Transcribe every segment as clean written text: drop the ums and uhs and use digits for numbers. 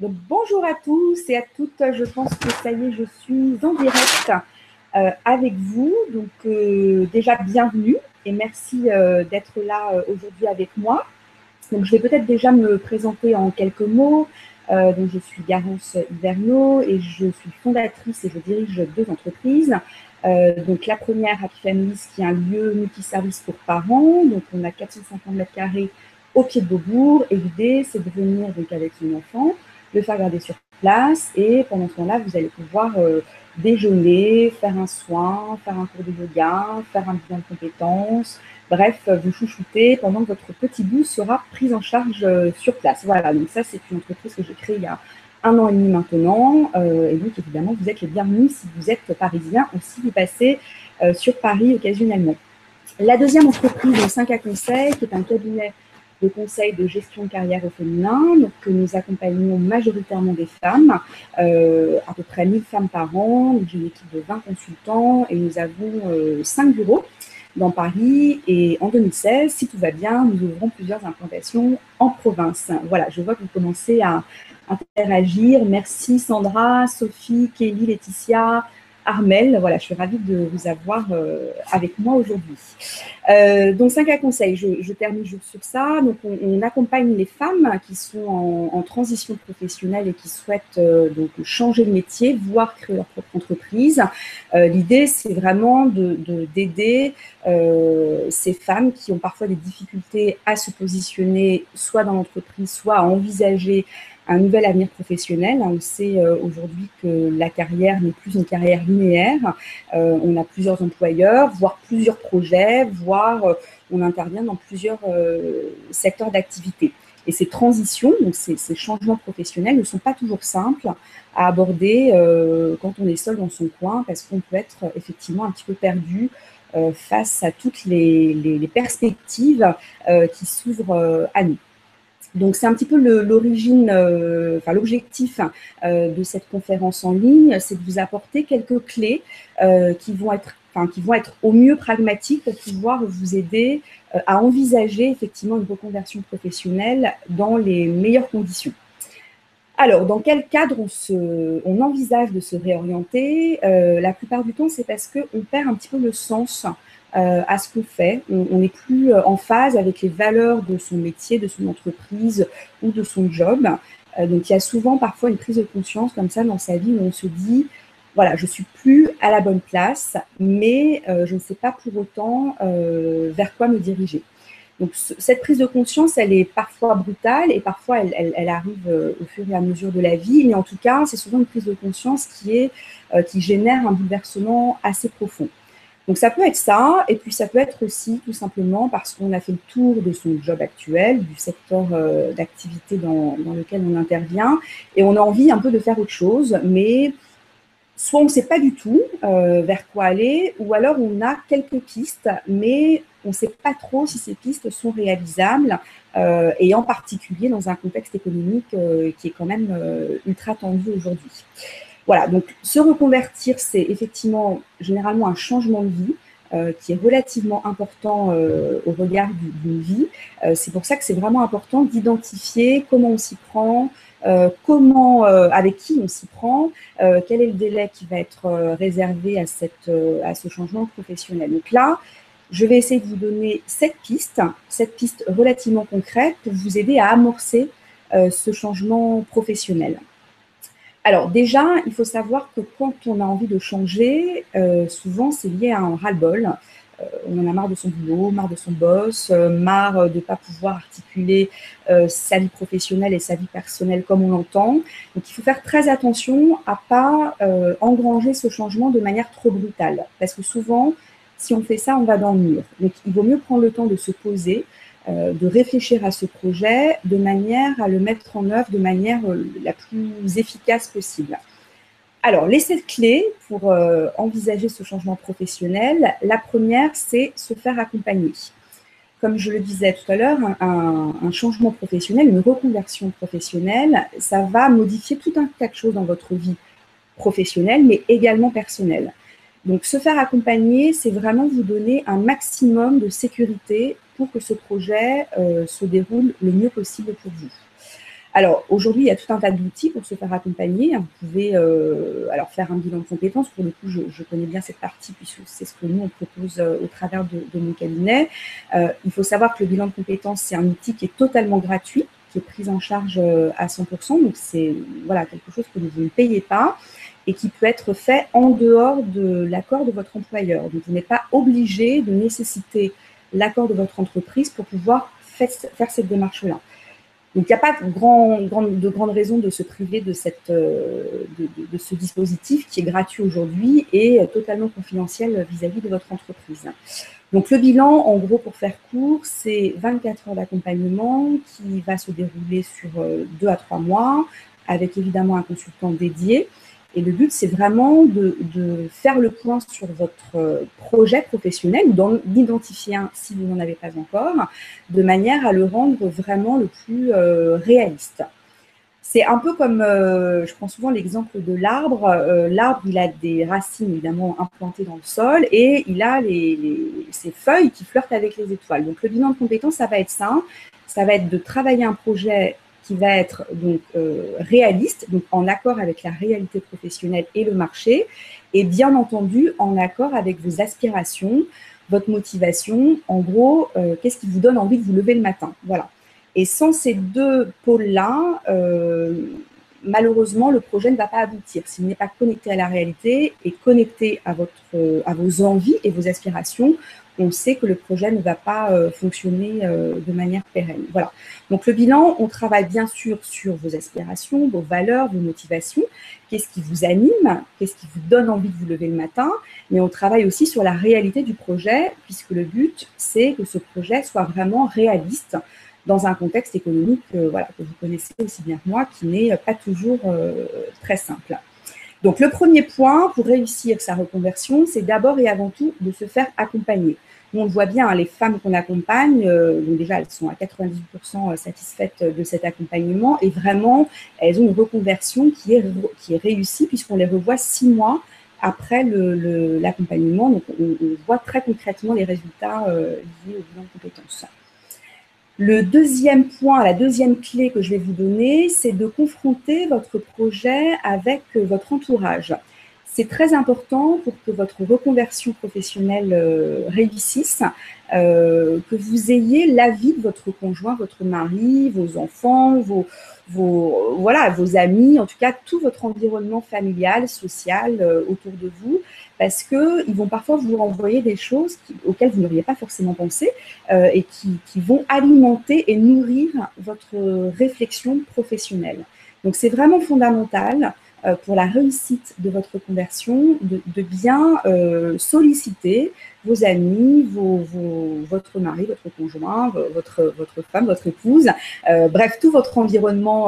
Donc, bonjour à tous et à toutes. Je pense que ça y est, je suis en direct avec vous. Donc, déjà, bienvenue et merci d'être là aujourd'hui avec moi. Donc, je vais peut-être déjà me présenter en quelques mots. Donc, je suis Garance Hiverno et je suis fondatrice et je dirige deux entreprises. Donc, la première, Happy Families, qui est un lieu multiservice pour parents. Donc, on a 450 mètres carrés au pied de Beaubourg. Et l'idée, c'est de venir donc, avec son enfant, le faire garder sur place. Et pendant ce temps-là, vous allez pouvoir déjeuner, faire un soin, faire un cours de yoga, faire un bilan de compétences. Bref, vous chouchoutez pendant que votre petit bout sera pris en charge sur place. Voilà, donc ça, c'est une entreprise que j'ai créée il y a 1 an et demi maintenant. Et donc, évidemment, vous êtes les bienvenus si vous êtes parisien ou si vous passez sur Paris occasionnellement. La deuxième entreprise, donc 5A Conseil, qui est un cabinet de conseil de gestion de carrière au féminin, donc que nous accompagnons majoritairement des femmes, à peu près 1000 femmes par an. J'ai une équipe de 20 consultants et nous avons 5 bureaux dans Paris. Et en 2016, si tout va bien, nous ouvrons plusieurs implantations en province. Voilà, je vois que vous commencez à interagir. Merci Sandra, Sophie, Kelly, Laetitia, Armel. Voilà, je suis ravie de vous avoir avec moi aujourd'hui. Donc, 5 conseils, je termine juste sur ça. Donc, on accompagne les femmes qui sont en transition professionnelle et qui souhaitent donc changer de métier, voire créer leur propre entreprise. L'idée, c'est vraiment d'aider ces femmes qui ont parfois des difficultés à se positionner soit dans l'entreprise, soit à envisager un nouvel avenir professionnel. On sait aujourd'hui que la carrière n'est plus une carrière linéaire. On a plusieurs employeurs, voire plusieurs projets, voire on intervient dans plusieurs secteurs d'activité. Et ces transitions, donc ces changements professionnels ne sont pas toujours simples à aborder quand on est seul dans son coin, parce qu'on peut être effectivement un petit peu perdu face à toutes les perspectives qui s'ouvrent à nous. Donc, c'est un petit peu l'origine, l'objectif de cette conférence en ligne, c'est de vous apporter quelques clés qui vont être au mieux pragmatiques pour pouvoir vous aider à envisager effectivement une reconversion professionnelle dans les meilleures conditions. Alors, dans quel cadre on envisage de se réorienter? La plupart du temps, c'est parce qu'on perd un petit peu le sens à ce qu'on fait. On n'est plus en phase avec les valeurs de son métier, de son entreprise ou de son job. Donc, il y a souvent parfois une prise de conscience comme ça dans sa vie où on se dit, voilà, je ne suis plus à la bonne place, mais je ne sais pas pour autant vers quoi me diriger. Donc, cette prise de conscience, elle est parfois brutale et parfois elle arrive au fur et à mesure de la vie. Mais en tout cas, c'est souvent une prise de conscience qui génère un bouleversement assez profond. Donc, ça peut être ça, et puis ça peut être aussi tout simplement parce qu'on a fait le tour de son job actuel, du secteur d'activité dans lequel on intervient, et on a envie un peu de faire autre chose, mais soit on ne sait pas du tout vers quoi aller, ou alors on a quelques pistes, mais on ne sait pas trop si ces pistes sont réalisables, et en particulier dans un contexte économique qui est quand même ultra tendu aujourd'hui. Voilà, donc se reconvertir, c'est effectivement généralement un changement de vie qui est relativement important au regard d'une vie. C'est pour ça que c'est vraiment important d'identifier comment on s'y prend, avec qui on s'y prend, quel est le délai qui va être réservé à ce changement professionnel. Donc là, je vais essayer de vous donner 7 pistes relativement concrètes pour vous aider à amorcer ce changement professionnel. Alors déjà, il faut savoir que quand on a envie de changer, souvent c'est lié à un ras-le-bol. On en a marre de son boulot, marre de son boss, marre de ne pas pouvoir articuler sa vie professionnelle et sa vie personnelle comme on l'entend. Donc il faut faire très attention à ne pas engranger ce changement de manière trop brutale. Parce que souvent, si on fait ça, on va dans le mur. Donc il vaut mieux prendre le temps de se poser, de réfléchir à ce projet de manière à le mettre en œuvre de manière la plus efficace possible. Alors, les 7 clés pour envisager ce changement professionnel, la première, c'est se faire accompagner. Comme je le disais tout à l'heure, un changement professionnel, une reconversion professionnelle, ça va modifier tout un tas de choses dans votre vie professionnelle, mais également personnelle. Donc, se faire accompagner, c'est vraiment vous donner un maximum de sécurité pour que ce projet se déroule le mieux possible pour vous. Alors, aujourd'hui, il y a tout un tas d'outils pour se faire accompagner. Vous pouvez alors faire un bilan de compétences. Pour le coup, je connais bien cette partie puisque c'est ce que nous, on propose au travers de mon cabinet. Il faut savoir que le bilan de compétences, c'est un outil qui est totalement gratuit, qui est pris en charge à 100%. Donc, c'est voilà, quelque chose que vous ne payez pas et qui peut être fait en dehors de l'accord de votre employeur. Donc, vous n'êtes pas obligé de nécessiter l'accord de votre entreprise pour pouvoir faire cette démarche-là. Donc, il n'y a pas de grande raison de se priver de ce dispositif qui est gratuit aujourd'hui et totalement confidentiel vis-à-vis de votre entreprise. Donc, le bilan, en gros, pour faire court, c'est 24 heures d'accompagnement qui va se dérouler sur 2 à 3 mois, avec évidemment un consultant dédié. Et le but, c'est vraiment de faire le point sur votre projet professionnel ou d'identifier un si vous n'en avez pas encore, de manière à le rendre vraiment le plus réaliste. C'est un peu comme, je prends souvent l'exemple de l'arbre. L'arbre, il a des racines évidemment implantées dans le sol et il a ses feuilles qui flirtent avec les étoiles. Donc, le bilan de compétences, ça va être ça. Ça va être de travailler un projet qui va être donc réaliste, donc en accord avec la réalité professionnelle et le marché, et bien entendu en accord avec vos aspirations, votre motivation. En gros, qu'est-ce qui vous donne envie de vous lever le matin? Voilà. Et sans ces deux pôles-là, malheureusement, le projet ne va pas aboutir. S'il n'est pas connecté à la réalité et connecté à vos envies et vos aspirations, on sait que le projet ne va pas fonctionner de manière pérenne. Voilà. Donc, le bilan, on travaille bien sûr sur vos aspirations, vos valeurs, vos motivations. Qu'est-ce qui vous anime? Qu'est-ce qui vous donne envie de vous lever le matin? Mais on travaille aussi sur la réalité du projet, puisque le but, c'est que ce projet soit vraiment réaliste dans un contexte économique voilà, que vous connaissez aussi bien que moi, qui n'est pas toujours très simple. Donc, le premier point pour réussir sa reconversion, c'est d'abord et avant tout de se faire accompagner. Nous, on le voit bien, hein, les femmes qu'on accompagne, donc déjà, elles sont à 98% satisfaites de cet accompagnement et vraiment, elles ont une reconversion qui est réussie puisqu'on les revoit 6 mois après l'accompagnement. Donc, on voit très concrètement les résultats liés au bilan de compétences. Le deuxième point, la deuxième clé que je vais vous donner, c'est de confronter votre projet avec votre entourage. C'est très important pour que votre reconversion professionnelle réussisse, que vous ayez l'avis de votre conjoint, votre mari, vos enfants, vos amis, en tout cas tout votre environnement familial, social autour de vous, parce qu'ils vont parfois vous renvoyer des choses auxquelles vous n'auriez pas forcément pensé et qui vont alimenter et nourrir votre réflexion professionnelle. Donc, c'est vraiment fondamental pour la réussite de votre conversion de bien solliciter vos amis, votre mari, votre conjoint, votre femme, votre épouse, bref, tout votre environnement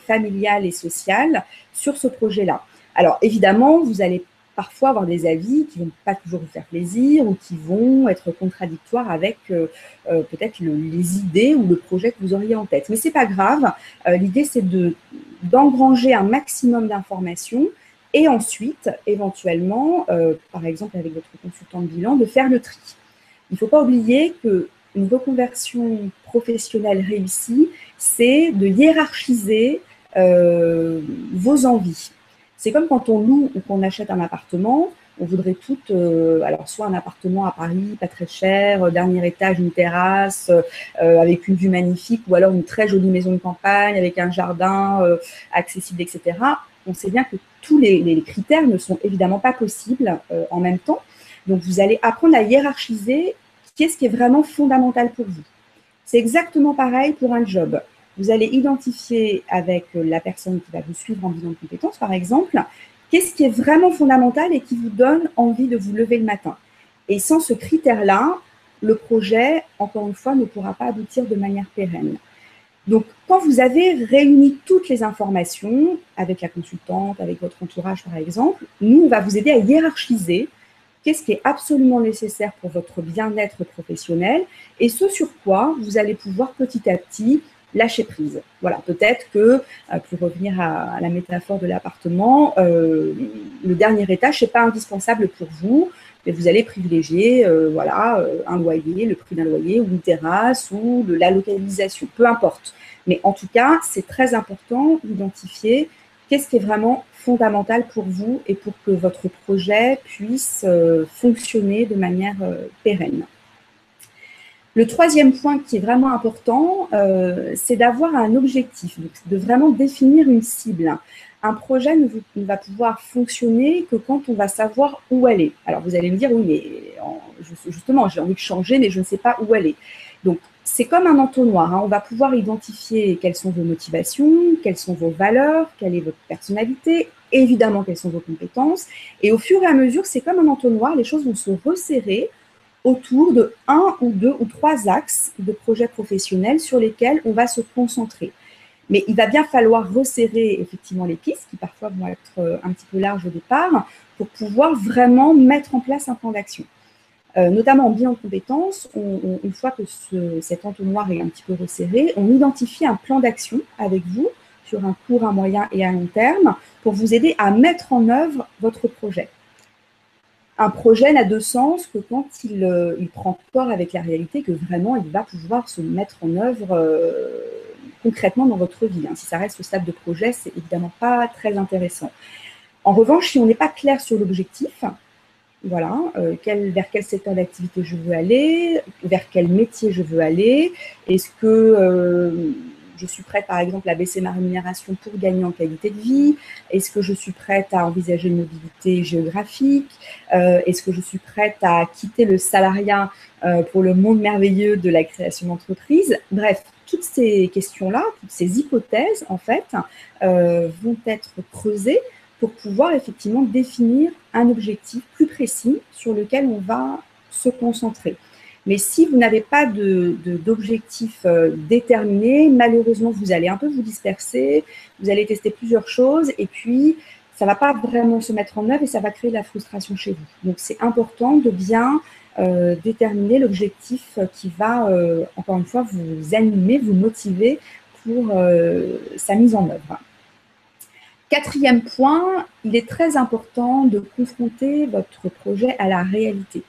familial et social sur ce projet-là. Alors, évidemment, vous allez parfois avoir des avis qui ne vont pas toujours vous faire plaisir ou qui vont être contradictoires avec peut-être les idées ou le projet que vous auriez en tête. Mais ce n'est pas grave. L'idée, c'est d'engranger un maximum d'informations et ensuite, éventuellement, par exemple avec votre consultant de bilan, de faire le tri. Il ne faut pas oublier qu'une reconversion professionnelle réussie, c'est de hiérarchiser vos envies. C'est comme quand on loue ou qu'on achète un appartement, on voudrait toutes, alors soit un appartement à Paris, pas très cher, dernier étage, une terrasse, avec une vue magnifique, ou alors une très jolie maison de campagne avec un jardin accessible, etc. On sait bien que tous les critères ne sont évidemment pas possibles en même temps. Donc, vous allez apprendre à hiérarchiser qu'est-ce qui est vraiment fondamental pour vous. C'est exactement pareil pour un job. Vous allez identifier avec la personne qui va vous suivre en bilan de compétences, par exemple, qu'est-ce qui est vraiment fondamental et qui vous donne envie de vous lever le matin. Et sans ce critère-là, le projet, encore une fois, ne pourra pas aboutir de manière pérenne. Donc, quand vous avez réuni toutes les informations avec la consultante, avec votre entourage, par exemple, nous, on va vous aider à hiérarchiser qu'est-ce qui est absolument nécessaire pour votre bien-être professionnel et ce sur quoi vous allez pouvoir petit à petit lâcher prise. Voilà, peut-être que, pour revenir à la métaphore de l'appartement, le dernier étage, ce n'est pas indispensable pour vous. mais vous allez privilégier voilà, un loyer, le prix d'un loyer, ou une terrasse, ou la localisation, peu importe. Mais en tout cas, c'est très important d'identifier qu'est-ce qui est vraiment fondamental pour vous et pour que votre projet puisse fonctionner de manière pérenne. Le troisième point qui est vraiment important, c'est d'avoir un objectif, donc de vraiment définir une cible. Un projet ne va pouvoir fonctionner que quand on va savoir où aller. Alors, vous allez me dire, oui, mais justement, j'ai envie de changer, mais je ne sais pas où aller. Donc, c'est comme un entonnoir. Hein. On va pouvoir identifier quelles sont vos motivations, quelles sont vos valeurs, quelle est votre personnalité, évidemment, quelles sont vos compétences. Et au fur et à mesure, c'est comme un entonnoir, les choses vont se resserrer autour de 1 ou 2 ou 3 axes de projets professionnels sur lesquels on va se concentrer. Mais il va bien falloir resserrer effectivement les pistes, qui parfois vont être un petit peu larges au départ, pour pouvoir vraiment mettre en place un plan d'action. Notamment en bilan de compétences, une fois que cet entonnoir est un petit peu resserré, on identifie un plan d'action avec vous sur un court, un moyen et un long terme pour vous aider à mettre en œuvre votre projet. Un projet n'a de sens que quand il prend corps avec la réalité, que vraiment il va pouvoir se mettre en œuvre concrètement dans votre vie. Hein. Si ça reste au stade de projet, c'est évidemment pas très intéressant. En revanche, si on n'est pas clair sur l'objectif, voilà, vers quel secteur d'activité je veux aller, vers quel métier je veux aller, est-ce que je suis prête, par exemple, à baisser ma rémunération pour gagner en qualité de vie? Est-ce que je suis prête à envisager une mobilité géographique? Est-ce que je suis prête à quitter le salariat pour le monde merveilleux de la création d'entreprise? Bref, toutes ces questions-là, toutes ces hypothèses, en fait, vont être creusées pour pouvoir effectivement définir un objectif plus précis sur lequel on va se concentrer. Mais si vous n'avez pas d'objectif déterminé, malheureusement, vous allez un peu vous disperser, vous allez tester plusieurs choses et puis ça ne va pas vraiment se mettre en œuvre et ça va créer de la frustration chez vous. Donc, c'est important de bien déterminer l'objectif qui va, encore une fois, vous animer, vous motiver pour sa mise en œuvre. Quatrième point, il est très important de confronter votre projet à la réalité.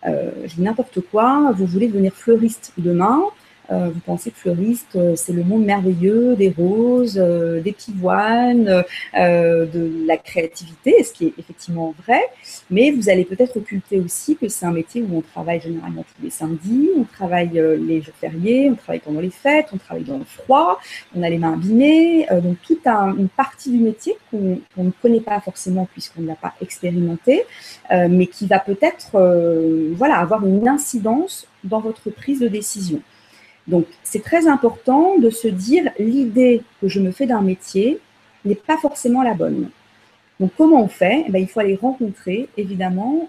Je dis n'importe quoi, vous voulez devenir fleuriste demain, vous pensez que fleuriste, c'est le monde merveilleux des roses, des pivoines, de la créativité, ce qui est effectivement vrai, mais vous allez peut-être occulter aussi que c'est un métier où on travaille généralement tous les samedis, on travaille les jours fériés, on travaille pendant les fêtes, on travaille dans le froid, on a les mains abîmées, donc toute une partie du métier qu'on ne connaît pas forcément puisqu'on ne l'a pas expérimenté, mais qui va peut-être voilà, avoir une incidence dans votre prise de décision. Donc, c'est très important de se dire l'idée que je me fais d'un métier n'est pas forcément la bonne. Donc, comment on fait? Il faut aller rencontrer, évidemment,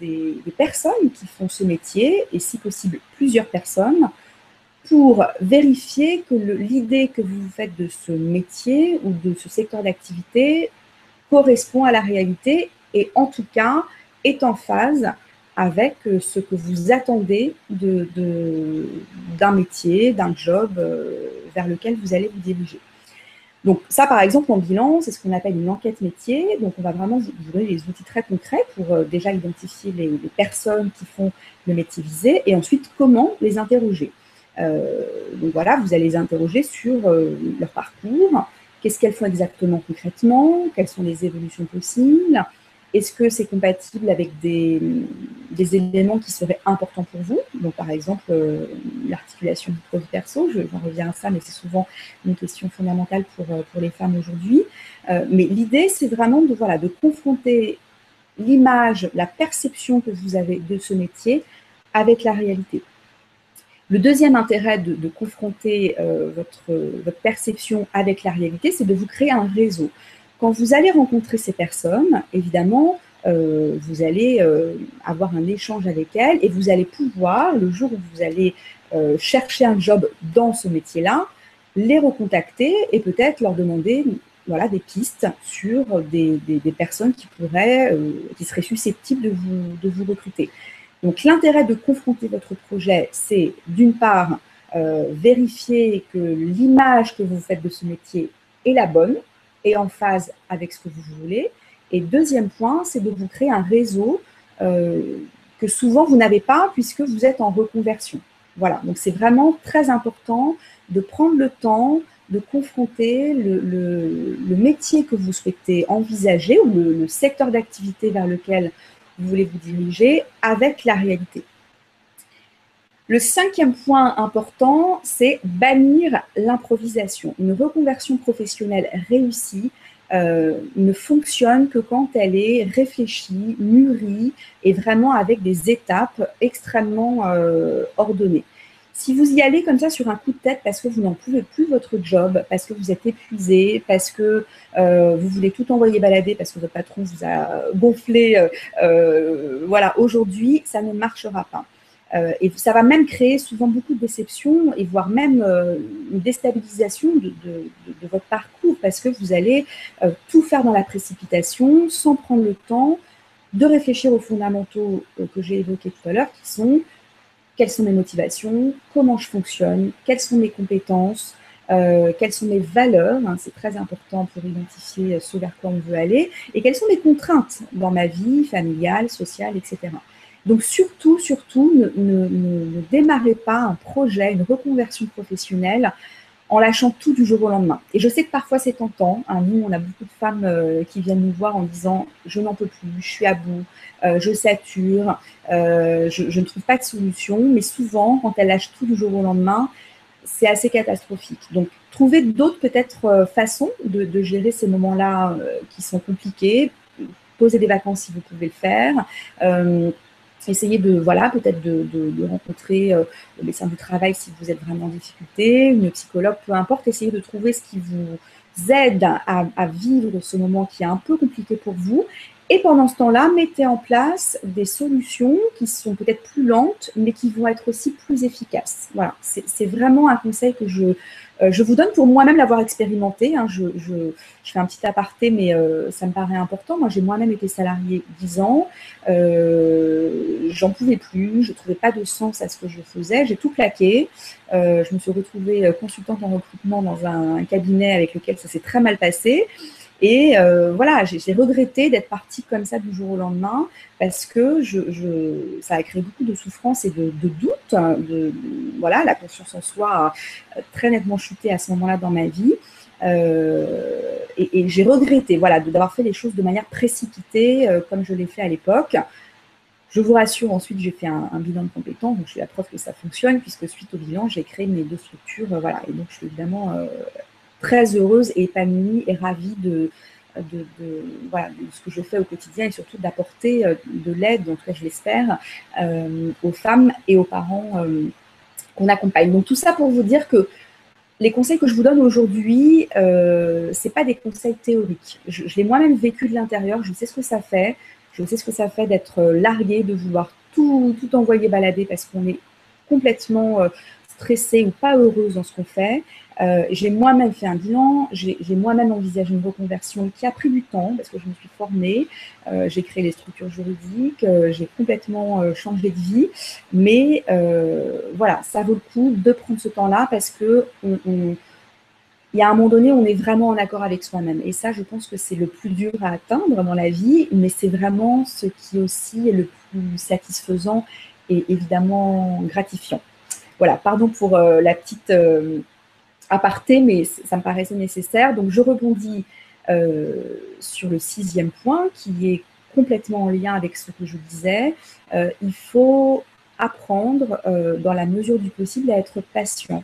des personnes qui font ce métier, et si possible, plusieurs personnes, pour vérifier que l'idée que vous faites de ce métier ou de ce secteur d'activité correspond à la réalité et, en tout cas, est en phase avec ce que vous attendez d'un métier, d'un job vers lequel vous allez vous diriger. Donc ça, par exemple, en bilan, c'est ce qu'on appelle une enquête métier. Donc on va vraiment vous donner des outils très concrets pour déjà identifier les personnes qui font le métier visé et ensuite comment les interroger. Donc voilà, vous allez les interroger sur leur parcours, qu'est-ce qu'elles font exactement concrètement, quelles sont les évolutions possibles. Est-ce que c'est compatible avec des éléments qui seraient importants pour vous? Donc, par exemple, l'articulation du pro perso, j'en reviens à ça, mais c'est souvent une question fondamentale pour les femmes aujourd'hui. Mais l'idée, c'est vraiment de confronter l'image, la perception que vous avez de ce métier avec la réalité. Le deuxième intérêt de confronter votre perception avec la réalité, c'est de vous créer un réseau. Quand vous allez rencontrer ces personnes, évidemment, vous allez avoir un échange avec elles et vous allez pouvoir, le jour où vous allez chercher un job dans ce métier-là, les recontacter et peut-être leur demander des pistes sur des personnes qui seraient susceptibles de vous recruter. Donc, l'intérêt de confronter votre projet, c'est d'une part vérifier que l'image que vous faites de ce métier est la bonne, et en phase avec ce que vous voulez. Et deuxième point, c'est de vous créer un réseau que souvent vous n'avez pas puisque vous êtes en reconversion. Voilà, donc c'est vraiment très important de prendre le temps de confronter le métier que vous souhaitez envisager ou le secteur d'activité vers lequel vous voulez vous diriger avec la réalité. Le 5e point important, c'est bannir l'improvisation. Une reconversion professionnelle réussie ne fonctionne que quand elle est réfléchie, mûrie et vraiment avec des étapes extrêmement ordonnées. Si vous y allez comme ça sur un coup de tête parce que vous n'en pouvez plus votre job, parce que vous êtes épuisé, parce que vous voulez tout envoyer balader, parce que votre patron vous a gonflé, voilà, aujourd'hui, ça ne marchera pas. Et ça va même créer souvent beaucoup de déceptions et voire même une déstabilisation de votre parcours parce que vous allez tout faire dans la précipitation sans prendre le temps de réfléchir aux fondamentaux que j'ai évoqués tout à l'heure qui sont quelles sont mes motivations, comment je fonctionne, quelles sont mes compétences, quelles sont mes valeurs, hein, c'est très important pour identifier ce vers quoi on veut aller, et quelles sont mes contraintes dans ma vie familiale, sociale, etc. Donc surtout, ne démarrez pas un projet, une reconversion professionnelle en lâchant tout du jour au lendemain. Et je sais que parfois c'est tentant. Hein, nous, on a beaucoup de femmes qui viennent nous voir en disant « je n'en peux plus, je suis à bout, je sature, je ne trouve pas de solution ». Mais souvent, quand elles lâchent tout du jour au lendemain, c'est assez catastrophique. Donc, trouvez d'autres peut-être façons de gérer ces moments-là qui sont compliqués. Posez des vacances si vous pouvez le faire. Essayez de, voilà, peut-être de rencontrer le médecin du travail si vous êtes vraiment en difficulté, une psychologue, peu importe. Essayez de trouver ce qui vous aide à vivre ce moment qui est un peu compliqué pour vous. Et pendant ce temps-là, mettez en place des solutions qui sont peut-être plus lentes, mais qui vont être aussi plus efficaces. Voilà, c'est vraiment un conseil que je vous donne pour moi-même l'avoir expérimenté. Hein. Je fais un petit aparté, mais ça me paraît important. Moi, j'ai moi-même été salariée 10 ans. J'en pouvais plus. Je ne trouvais pas de sens à ce que je faisais. J'ai tout plaqué. Je me suis retrouvée consultante en recrutement dans un cabinet avec lequel ça s'est très mal passé. Et voilà, j'ai regretté d'être partie comme ça du jour au lendemain parce que ça a créé beaucoup de souffrance et de doute. Voilà, la confiance en soi a très nettement chuté à ce moment-là dans ma vie. Et j'ai regretté voilà, d'avoir fait les choses de manière précipitée comme je l'ai fait à l'époque. Je vous rassure, ensuite, j'ai fait un bilan de compétences, donc je suis la preuve que ça fonctionne, puisque suite au bilan, j'ai créé mes 2 structures. Voilà, et donc je suis évidemment très heureuse et épanouie et ravie voilà, de ce que je fais au quotidien et surtout d'apporter de l'aide, en tout cas je l'espère, aux femmes et aux parents qu'on accompagne. Donc tout ça pour vous dire que les conseils que je vous donne aujourd'hui, ce n'est pas des conseils théoriques. Je l'ai moi-même vécu de l'intérieur, je sais ce que ça fait. Je sais ce que ça fait d'être largué, de vouloir tout envoyer balader parce qu'on est complètement stressé ou pas heureuse dans ce qu'on fait. J'ai moi-même fait un bilan, j'ai moi-même envisagé une reconversion qui a pris du temps parce que je me suis formée, j'ai créé les structures juridiques, j'ai complètement changé de vie. Mais voilà, ça vaut le coup de prendre ce temps-là parce que il y a un moment donné, on est vraiment en accord avec soi-même. Et ça, je pense que c'est le plus dur à atteindre dans la vie, mais c'est vraiment ce qui aussi est le plus satisfaisant et évidemment gratifiant. Voilà, pardon pour la petite aparté, mais ça me paraissait nécessaire. Donc, je rebondis sur le 6e point qui est complètement en lien avec ce que je disais. Il faut apprendre, dans la mesure du possible, à être patient.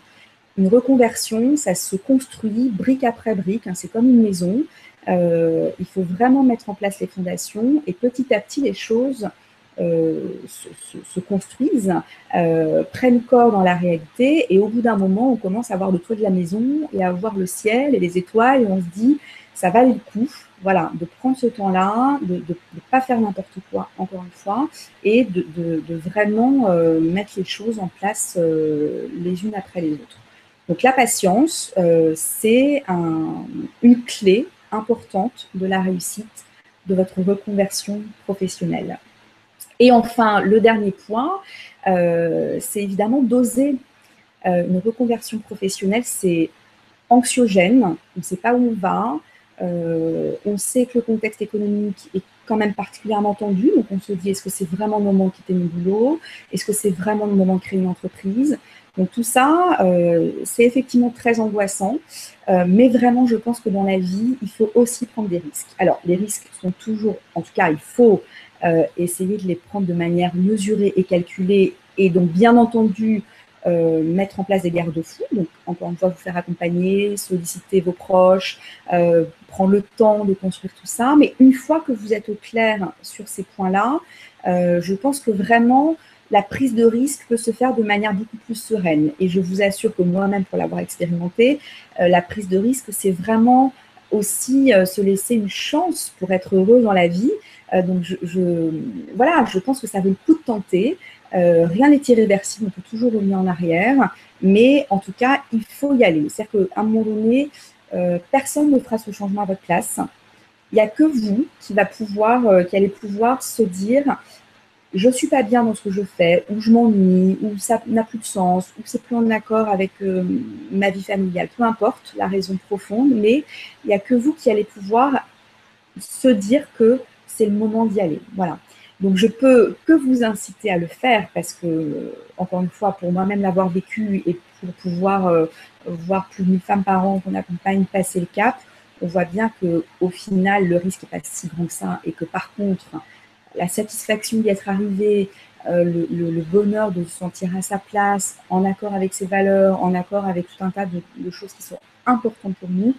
Une reconversion, ça se construit brique après brique, hein, c'est comme une maison. Il faut vraiment mettre en place les fondations et petit à petit, les choses se construisent, prennent corps dans la réalité et au bout d'un moment, on commence à voir le toit de la maison et à voir le ciel et les étoiles et on se dit, ça valait le coup, voilà, de prendre ce temps-là, de ne pas faire n'importe quoi, encore une fois, et de vraiment mettre les choses en place les unes après les autres. Donc la patience, c'est une clé importante de la réussite de votre reconversion professionnelle. Et enfin, le dernier point, c'est évidemment d'oser. Une reconversion professionnelle, c'est anxiogène, on ne sait pas où on va, on sait que le contexte économique est quand même particulièrement tendu. Donc, on se dit, est-ce que c'est vraiment le moment de quitter mon boulot? Est-ce que c'est vraiment le moment de créer une entreprise? Donc, tout ça, c'est effectivement très angoissant. Mais vraiment, je pense que dans la vie, il faut aussi prendre des risques. Alors, les risques sont toujours, en tout cas, il faut essayer de les prendre de manière mesurée et calculée. Et donc, bien entendu, mettre en place des garde-fous. Donc, encore une fois, vous faire accompagner, solliciter vos proches, prendre le temps de construire tout ça. Mais une fois que vous êtes au clair sur ces points-là, je pense que vraiment, la prise de risque peut se faire de manière beaucoup plus sereine. Et je vous assure que moi-même, pour l'avoir expérimenté, la prise de risque, c'est vraiment aussi se laisser une chance pour être heureux dans la vie. Donc, voilà, je pense que ça vaut le coup de tenter. Rien n'est irréversible, on peut toujours revenir en arrière. Mais en tout cas, il faut y aller. C'est-à-dire qu'à un moment donné, personne ne fera ce changement à votre place. Il n'y a que vous qui allez pouvoir se dire je ne suis pas bien dans ce que je fais, ou je m'ennuie, ou ça n'a plus de sens, ou c'est plus en accord avec ma vie familiale. Peu importe la raison profonde, mais il n'y a que vous qui allez pouvoir se dire que c'est le moment d'y aller. Voilà. Donc, je peux que vous inciter à le faire parce que, encore une fois, pour moi-même l'avoir vécu et pour pouvoir voir plus de 1000 femmes par an qu'on accompagne passer le cap, on voit bien qu'au final, le risque n'est pas si grand que ça et que par contre, la satisfaction d'y être arrivé, le bonheur de se sentir à sa place, en accord avec ses valeurs, en accord avec tout un tas de choses qui sont importantes pour nous,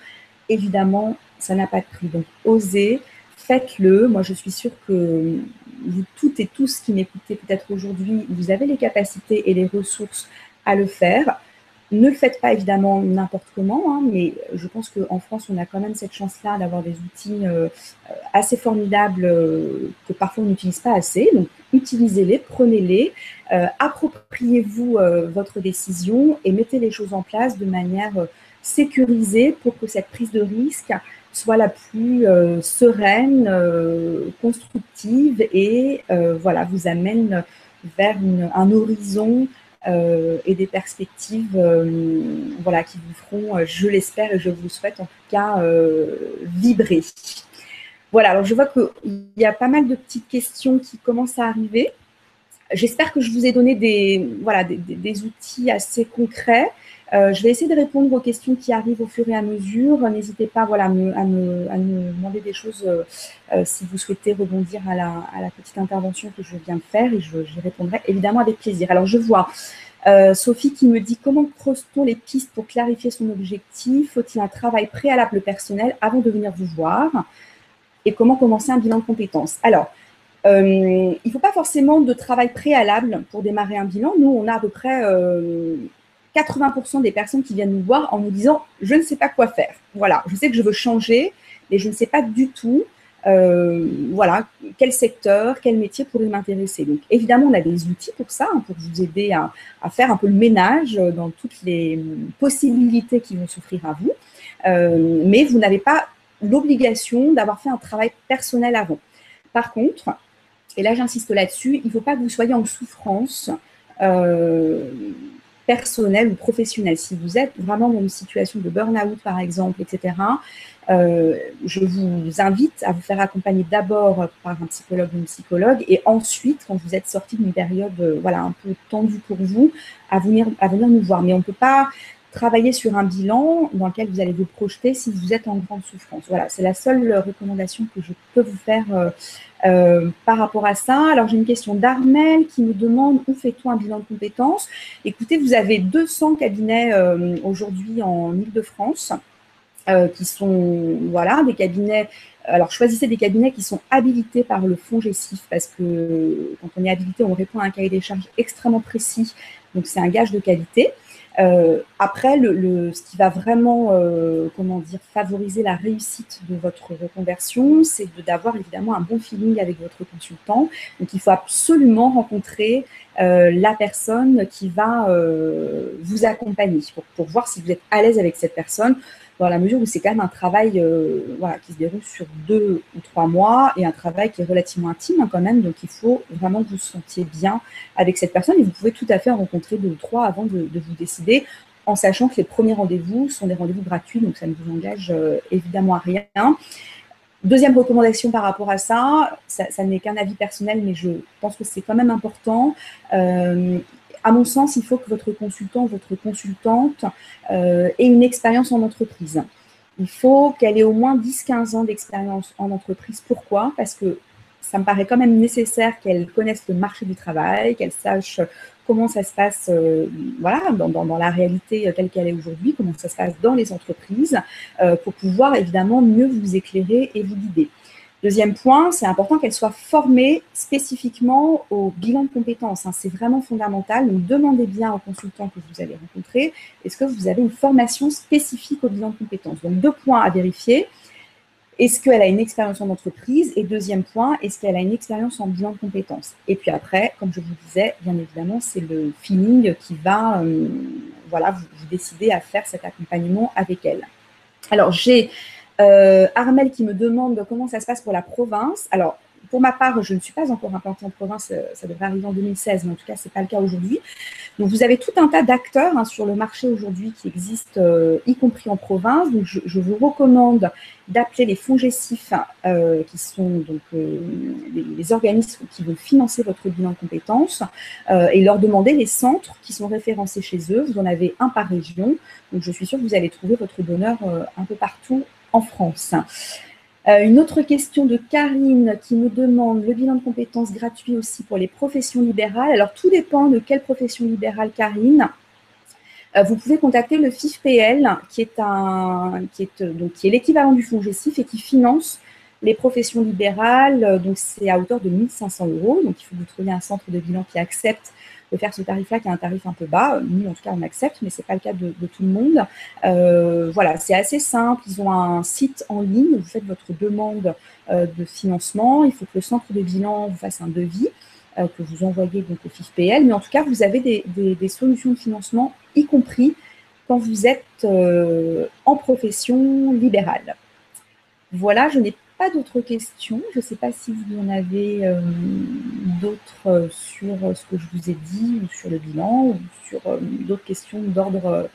évidemment, ça n'a pas de prix. Donc, osez, faites-le. Moi, je suis sûre que vous toutes et tous qui m'écoutez peut-être aujourd'hui, vous avez les capacités et les ressources à le faire. Ne le faites pas évidemment n'importe comment, hein, mais je pense qu'en France, on a quand même cette chance-là d'avoir des outils assez formidables que parfois on n'utilise pas assez. Donc, utilisez-les, prenez-les, appropriez-vous votre décision et mettez les choses en place de manière sécurisée pour que cette prise de risque soit la plus sereine, constructive et voilà, vous amène vers un horizon et des perspectives voilà, qui vous feront, je l'espère et je vous le souhaite en tout cas, vibrer. Voilà, alors je vois qu'il y a pas mal de petites questions qui commencent à arriver. J'espère que je vous ai donné des outils assez concrets. Je vais essayer de répondre aux questions qui arrivent au fur et à mesure. N'hésitez pas à me demander des choses si vous souhaitez rebondir à la petite intervention que je viens de faire et j'y répondrai évidemment avec plaisir. Alors, je vois Sophie qui me dit « Comment creuse-t-on les pistes pour clarifier son objectif? Faut-il un travail préalable personnel avant de venir vous voir? Et comment commencer un bilan de compétences ?» Alors, il ne faut pas forcément de travail préalable pour démarrer un bilan. Nous, on a à peu près 80% des personnes qui viennent nous voir en nous disant « Je ne sais pas quoi faire. Voilà, je sais que je veux changer, mais je ne sais pas du tout voilà, quel secteur, quel métier pourrait m'intéresser. » Donc, évidemment, on a des outils pour ça, hein, pour vous aider à faire un peu le ménage dans toutes les possibilités qui vont s'offrir à vous. Mais vous n'avez pas l'obligation d'avoir fait un travail personnel avant. Par contre, et là j'insiste là-dessus, il ne faut pas que vous soyez en souffrance personnelle ou professionnelle. Si vous êtes vraiment dans une situation de burn-out, par exemple, etc., je vous invite à vous faire accompagner d'abord par un psychologue ou une psychologue et ensuite, quand vous êtes sorti d'une période voilà, un peu tendue pour vous, à venir nous voir. Mais on ne peut pas travailler sur un bilan dans lequel vous allez vous projeter si vous êtes en grande souffrance. Voilà, c'est la seule recommandation que je peux vous faire par rapport à ça. Alors, j'ai une question d'Armel qui me demande « Où fait-on un bilan de compétences ?» Écoutez, vous avez 200 cabinets aujourd'hui en Île-de-France qui sont, voilà, des cabinets. Alors, choisissez des cabinets qui sont habilités par le FONGECIF parce que quand on est habilité, on répond à un cahier des charges extrêmement précis. Donc, c'est un gage de qualité. Après, ce qui va vraiment favoriser la réussite de votre reconversion, c'est d'avoir évidemment un bon feeling avec votre consultant. Donc, il faut absolument rencontrer la personne qui va vous accompagner pour voir si vous êtes à l'aise avec cette personne, dans la mesure où c'est quand même un travail voilà, qui se déroule sur 2 ou 3 mois et un travail qui est relativement intime hein, quand même. Donc, il faut vraiment que vous vous sentiez bien avec cette personne et vous pouvez tout à fait en rencontrer 2 ou 3 avant de vous décider, en sachant que les premiers rendez-vous sont des rendez-vous gratuits, donc ça ne vous engage évidemment à rien. Deuxième recommandation par rapport à ça, ça n'est qu'un avis personnel, mais je pense que c'est quand même important. À mon sens, il faut que votre consultant, votre consultante ait une expérience en entreprise. Il faut qu'elle ait au moins 10-15 ans d'expérience en entreprise. Pourquoi? Parce que ça me paraît quand même nécessaire qu'elle connaisse le marché du travail, qu'elle sache comment ça se passe voilà, dans la réalité telle qu'elle est aujourd'hui, comment ça se passe dans les entreprises, pour pouvoir évidemment mieux vous éclairer et vous guider. Deuxième point, c'est important qu'elle soit formée spécifiquement au bilan de compétences. C'est vraiment fondamental. Donc, demandez bien au consultant que vous allez rencontrer, est-ce que vous avez une formation spécifique au bilan de compétences? Donc, 2 points à vérifier. Est-ce qu'elle a une expérience en entreprise? Et deuxième point, est-ce qu'elle a une expérience en bilan de compétences? Et puis après, comme je vous disais, bien évidemment, c'est le feeling qui va voilà, vous décider à faire cet accompagnement avec elle. Alors, j'ai Armel qui me demande comment ça se passe pour la province. Alors, pour ma part, je ne suis pas encore implantée en province, ça devrait arriver en 2016, mais en tout cas, ce n'est pas le cas aujourd'hui. Donc, vous avez tout un tas d'acteurs sur le marché aujourd'hui qui existent, y compris en province. Donc, je vous recommande d'appeler les FONGECIF, qui sont donc les organismes qui vont financer votre bilan de compétences, et leur demander les centres qui sont référencés chez eux. Vous en avez un par région. Donc, je suis sûre que vous allez trouver votre donneur un peu partout en France. Une autre question de Karine qui me demande le bilan de compétences gratuit aussi pour les professions libérales. Alors, tout dépend de quelle profession libérale, Karine. Vous pouvez contacter le FIFPL, qui est l'équivalent du FONGECIF et qui finance les professions libérales. Donc, c'est à hauteur de 1 500 €. Donc, il faut que vous trouviez un centre de bilan qui accepte de faire ce tarif-là, qui est un tarif un peu bas. Nous, en tout cas, on accepte, mais ce n'est pas le cas de tout le monde. Voilà, c'est assez simple. Ils ont un site en ligne. Vous faites votre demande de financement. Il faut que le centre de bilan vous fasse un devis que vous envoyez donc au FIFPL. Mais en tout cas, vous avez des solutions de financement, y compris quand vous êtes en profession libérale. Voilà, je n'ai pas d'autres questions. Je ne sais pas si vous en avez d'autres sur ce que je vous ai dit, ou sur le bilan, ou sur d'autres questions d'ordre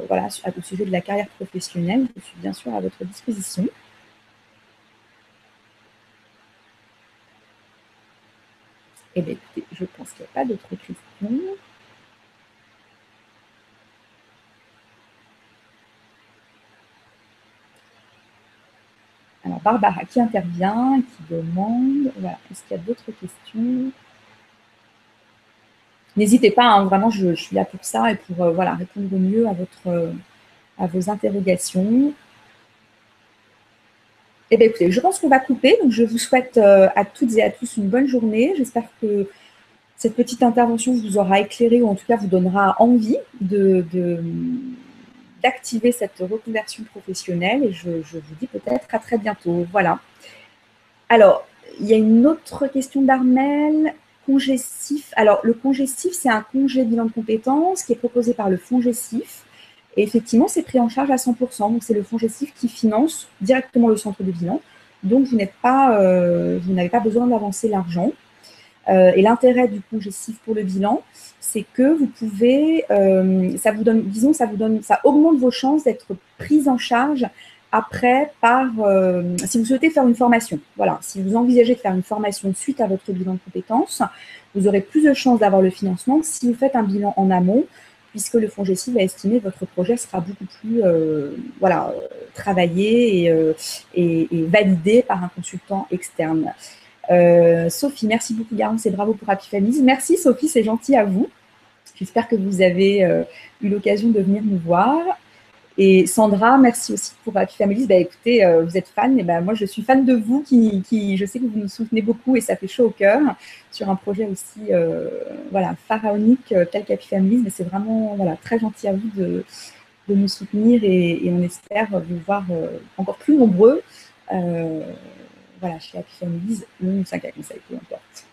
voilà, au sujet de la carrière professionnelle. Je suis bien sûr à votre disposition. Eh bien, écoutez, je pense qu'il n'y a pas d'autres questions. Alors, Barbara qui intervient, qui demande, voilà, est-ce qu'il y a d'autres questions? N'hésitez pas, vraiment, je suis là pour ça et pour voilà, répondre au mieux à vos interrogations. Eh bien, écoutez, je pense qu'on va couper. Donc, je vous souhaite à toutes et à tous une bonne journée. J'espère que cette petite intervention vous aura éclairé ou en tout cas vous donnera envie d'activer cette reconversion professionnelle. Et je vous dis peut-être à très bientôt. Voilà. Alors, il y a une autre question d'Armel. Congé-CIF. Alors, le congé-CIF, c'est un congé bilan de compétences qui est proposé par le FONGECIF. Et effectivement, c'est pris en charge à 100%. Donc, c'est le FONGECIF qui finance directement le centre de bilan. Donc, vous n'avez pas besoin d'avancer l'argent. Et l'intérêt du congé-CIF pour le bilan, c'est que vous pouvez, ça augmente vos chances d'être prise en charge après si vous souhaitez faire une formation. Voilà, si vous envisagez de faire une formation suite à votre bilan de compétences, vous aurez plus de chances d'avoir le financement si vous faites un bilan en amont, puisque le FONGECIF va estimer que votre projet sera beaucoup plus travaillé et validé par un consultant externe. Sophie, merci beaucoup Garance et bravo pour Happy Families. Merci Sophie, c'est gentil à vous. J'espère que vous avez eu l'occasion de venir nous voir. Et Sandra, merci aussi pour Happy Families. Écoutez, vous êtes fan, et moi je suis fan de vous, qui je sais que vous nous soutenez beaucoup et ça fait chaud au cœur sur un projet aussi voilà, pharaonique tel qu'Happy Families. Mais c'est vraiment voilà, très gentil à vous de nous soutenir et on espère vous voir encore plus nombreux. Voilà, chez Happy Families, ou 5 à conseil, peu importe.